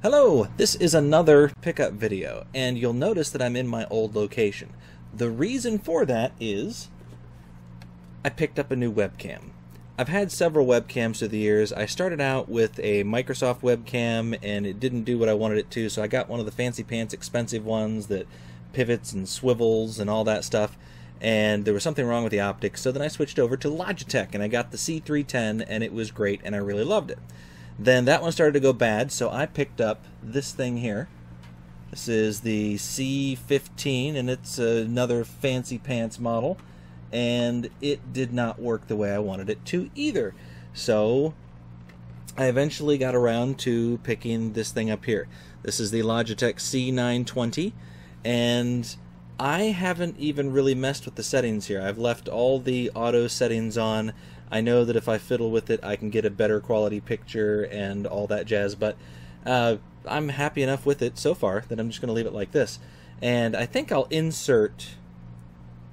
Hello, this is another pickup video, and you'll notice that I'm in my old location. The reason for that is I picked up a new webcam. I've had several webcams through the years. I started out with a Microsoft webcam and it didn't do what I wanted it to, so I got one of the fancy pants expensive ones that pivots and swivels and all that stuff, and there was something wrong with the optics, so then I switched over to Logitech and I got the C310 and it was great and I really loved it. Then that one started to go bad, so I picked up this thing here. This is the C15, and it's another fancy pants model, and it did not work the way I wanted it to either. So I eventually got around to picking this thing up here. This is the Logitech C920, and I haven't even really messed with the settings here. I've left all the auto settings on. I know that if I fiddle with it, I can get a better quality picture and all that jazz, but I'm happy enough with it so far that I'm just going to leave it like this. And I think I'll insert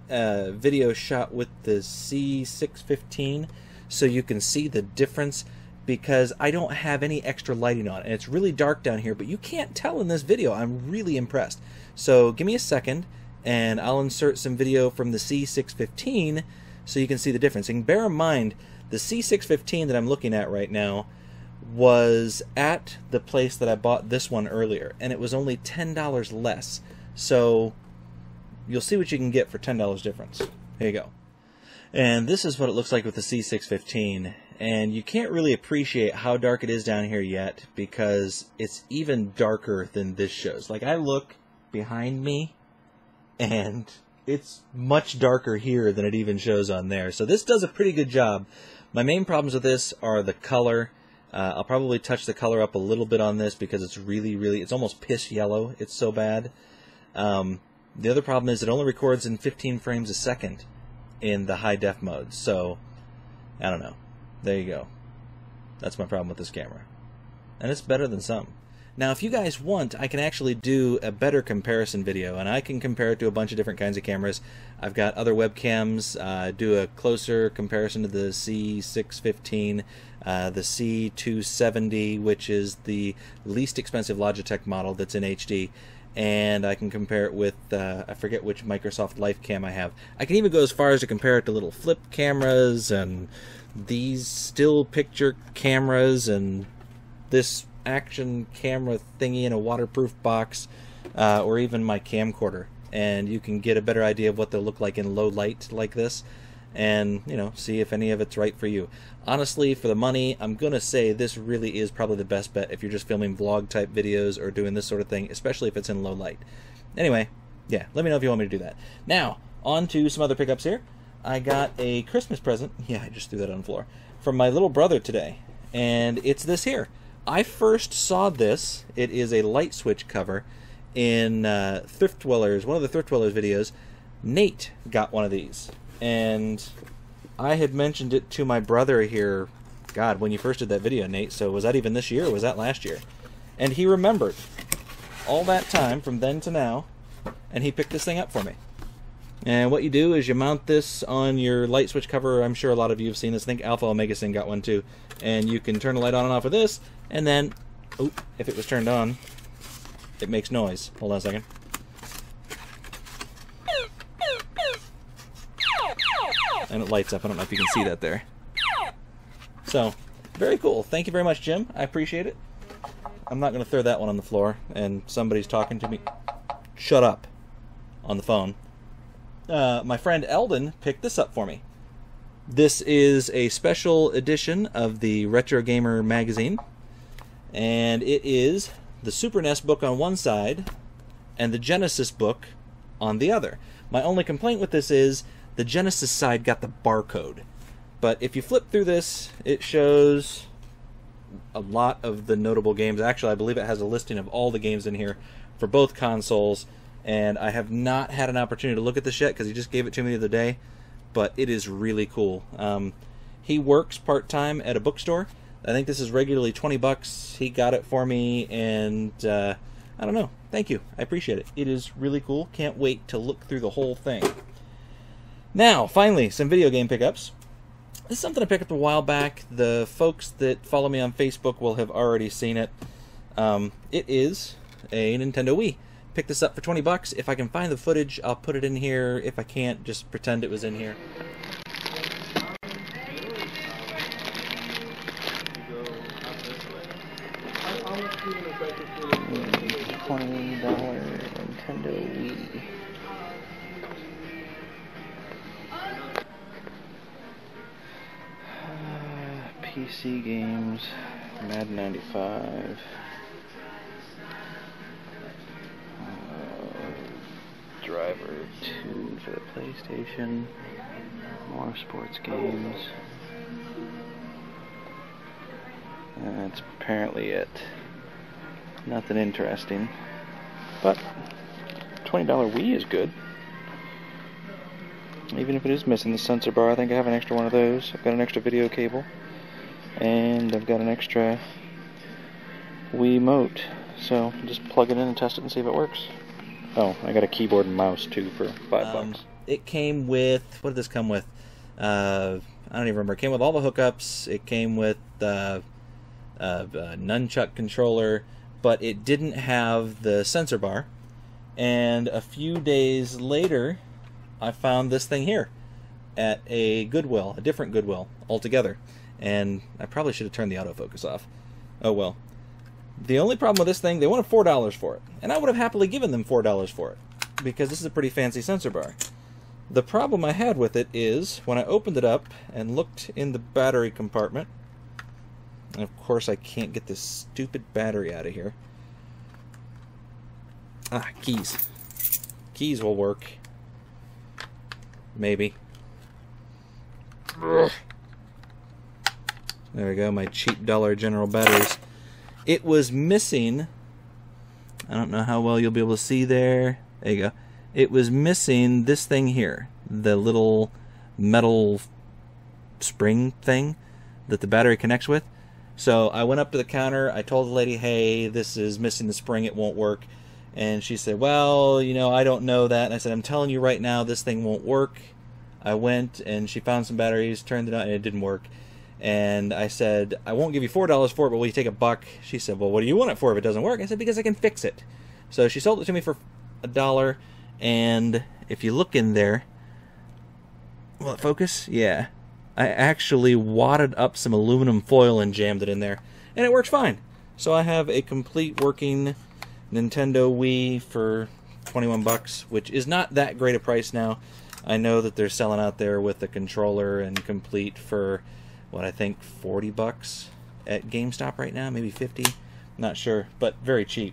a video shot with the C615 so you can see the difference, because I don't have any extra lighting on, and it's really dark down here, but you can't tell in this video. I'm really impressed. So give me a second, and I'll insert some video from the C615 so you can see the difference. And bear in mind, the C615 that I'm looking at right now was at the place that I bought this one earlier, and it was only $10 less. So you'll see what you can get for $10 difference. Here you go. And this is what it looks like with the C615. And you can't really appreciate how dark it is down here yet, because it's even darker than this shows. Like, I look behind me, and it's much darker here than it even shows on there. So this does a pretty good job. My main problems with this are the color. I'll probably touch the color up a little bit on this because it's it's almost piss yellow. It's so bad. The other problem is it only records in 15 frames a second in the high def mode. So, I don't know. There you go. That's my problem with this camera. And it's better than some. Now, if you guys want, I can actually do a better comparison video, and I can compare it to a bunch of different kinds of cameras. I've got other webcams, do a closer comparison to the C615, the C270, which is the least expensive Logitech model that's in HD, and I can compare it with, I forget which Microsoft Life Cam I have. I can even go as far as to compare it to little flip cameras, and these still picture cameras, and this action camera thingy in a waterproof box, or even my camcorder, and you can get a better idea of what they'll look like in low light like this, and see if any of it's right for you. Honestly, for the money, I'm gonna say this really is probably the best bet if you're just filming vlog type videos or doing this sort of thing, especially if it's in low light. Anyway, yeah, let me know if you want me to do that. Now on to some other pickups here. I got a Christmas present, yeah, I just threw that on the floor, from my little brother today, and it's this here. I first saw this, it is a light switch cover, in Thrift Dwellers, one of the Thrift Dwellers videos. Nate got one of these, and I had mentioned it to my brother here, God, when you first did that video, Nate, so was that even this year or was that last year? And he remembered all that time from then to now, and he picked this thing up for me. And what you do is you mount this on your light switch cover. I'm sure a lot of you have seen this. I think Alpha Omega Sin got one too. And you can turn the light on and off with this, and then, if it was turned on, it makes noise. Hold on a second. And it lights up. I don't know if you can see that there. So, very cool. Thank you very much, Jim. I appreciate it. I'm not going to throw that one on the floor, and somebody's talking to me. Shut up. On the phone. My friend Eldon picked this up for me. This is a special edition of the Retro Gamer magazine, and it is the Super NES book on one side and the Genesis book on the other. My only complaint with this is the Genesis side got the barcode, but if you flip through this, it shows a lot of the notable games. Actually, I believe it has a listing of all the games in here for both consoles, and I have not had an opportunity to look at this yet because he just gave it to me the other day, but it is really cool. He works part-time at a bookstore. I think this is regularly $20. He got it for me, and I don't know. Thank you. I appreciate it. It is really cool. Can't wait to look through the whole thing. Now, finally, some video game pickups. This is something I picked up a while back. The folks that follow me on Facebook will have already seen it. It is a Nintendo Wii. Picked this up for 20 bucks. If I can find the footage, I'll put it in here. If I can't, just pretend it was in here. $20 Nintendo Wii. PC games, Madden 95. Driver 2 for the PlayStation. More sports games. That's apparently it. Nothing interesting. But $20 Wii is good. Even if it is missing the sensor bar, I think I have an extra one of those. I've got an extra video cable. And I've got an extra Wiimote. So just plug it in and test it and see if it works. Oh, I got a keyboard and mouse too for $5. It came with, what did this come with? I don't even remember. It came with all the hookups. It came with a nunchuck controller, but it didn't have the sensor bar. And a few days later, I found this thing here at a Goodwill, a different Goodwill altogether. And I probably should have turned the autofocus off. Oh well. The only problem with this thing, they wanted $4 for it. And I would have happily given them $4 for it, because this is a pretty fancy sensor bar. The problem I had with it is, when I opened it up and looked in the battery compartment, and of course I can't get this stupid battery out of here. Ah, keys. Keys will work. Maybe. Ugh. There we go, my cheap Dollar General batteries. It was missing, I don't know how well you'll be able to see there. There you go. It was missing this thing here, the little metal spring thing that the battery connects with. So I went up to the counter, I told the lady, hey, this is missing the spring, it won't work. And she said, well, you know, I don't know that. And I said, I'm telling you right now, this thing won't work. I went and she found some batteries, turned it on, and it didn't work. And I said, I won't give you $4 for it, but will you take $1? She said, well, what do you want it for if it doesn't work? I said, because I can fix it. So she sold it to me for $1, and if you look in there, will it focus? Yeah. I actually wadded up some aluminum foil and jammed it in there, and it works fine. So I have a complete working Nintendo Wii for 21 bucks, which is not that great a price now. I know that they're selling out there with the controller and complete for what I think 40 bucks at GameStop right now, maybe 50, not sure, but very cheap.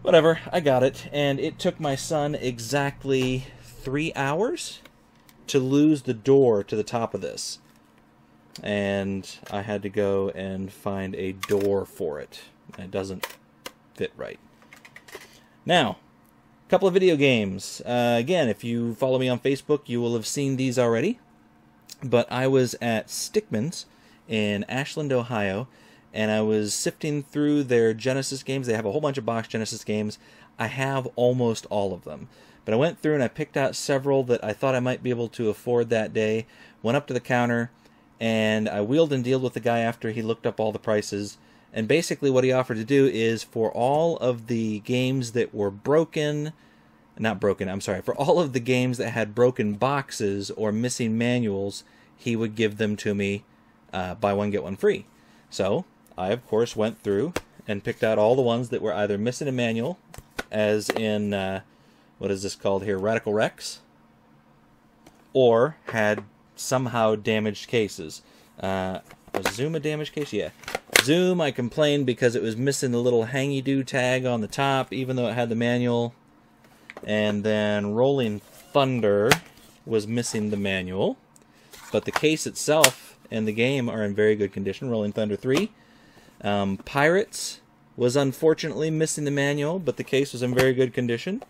Whatever, I got it, and it took my son exactly 3 hours to lose the door to the top of this. And I had to go and find a door for it. It doesn't fit right. Now, a couple of video games. Again, if you follow me on Facebook, you will have seen these already. But I was at Stickman's in Ashland, Ohio, and I was sifting through their Genesis games. They have a whole bunch of box Genesis games. I have almost all of them. But I went through and I picked out several that I thought I might be able to afford that day. Went up to the counter, and I wheeled and dealed with the guy after he looked up all the prices. And basically what he offered to do is for all of the games that were broken... Not broken, I'm sorry. For all of the games that had broken boxes or missing manuals, he would give them to me buy one, get one free. So, I of course went through and picked out all the ones that were either missing a manual, as in, what is this called here, Radical Rex, or had somehow damaged cases. Was Zoom a damaged case? Yeah. Zoom, I complained because it was missing the little hangy-do tag on the top, even though it had the manual. And then Rolling Thunder was missing the manual, but the case itself and the game are in very good condition. Rolling Thunder 3. Pirates was unfortunately missing the manual, but the case was in very good condition.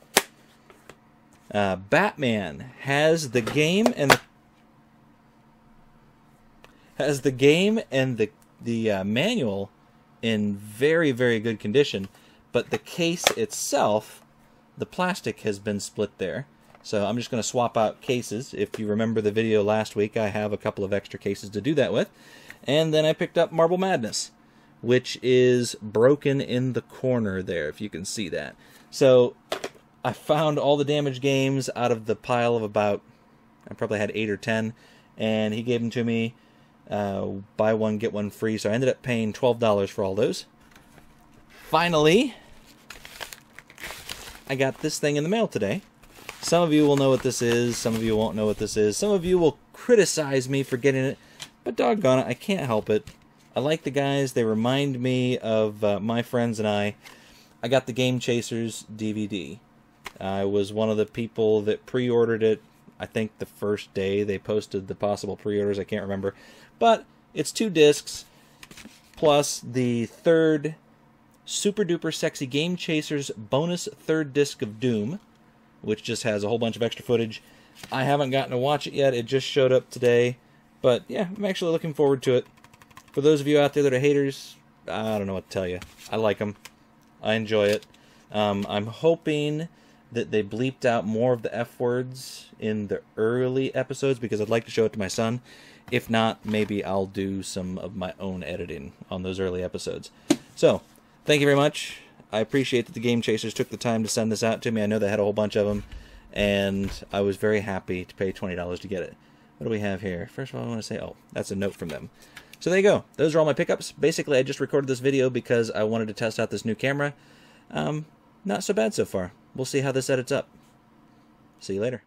Batman has the game and the manual in very, very good condition, but the case itself, the plastic has been split there. So I'm just going to swap out cases. If you remember the video last week, I have a couple of extra cases to do that with. And then I picked up Marble Madness, which is broken in the corner there, if you can see that. So I found all the damaged games out of the pile of about, I probably had 8 or 10, and he gave them to me, buy one, get one free, so I ended up paying $12 for all those. Finally, I got this thing in the mail today. Some of you will know what this is, some of you won't know what this is, some of you will criticize me for getting it, but doggone it, I can't help it. I like the guys, they remind me of my friends and I. I got the Game Chasers DVD. I was one of the people that pre-ordered it, I think the first day they posted the possible pre-orders, I can't remember. But it's 2 discs, plus the third super duper sexy Game Chasers bonus 3rd disc of Doom, which just has a whole bunch of extra footage. I haven't gotten to watch it yet, it just showed up today. But yeah, I'm actually looking forward to it. For those of you out there that are haters, I don't know what to tell you. I like them. I enjoy it. I'm hoping that they bleeped out more of the F words in the early episodes because I'd like to show it to my son. If not, maybe I'll do some of my own editing on those early episodes. So, thank you very much. I appreciate that the Game Chasers took the time to send this out to me. I know they had a whole bunch of them, and I was very happy to pay $20 to get it. What do we have here? First of all, I want to say, oh, that's a note from them. So there you go. Those are all my pickups. Basically, I just recorded this video because I wanted to test out this new camera. Not so bad so far. We'll see how this edits up. See you later.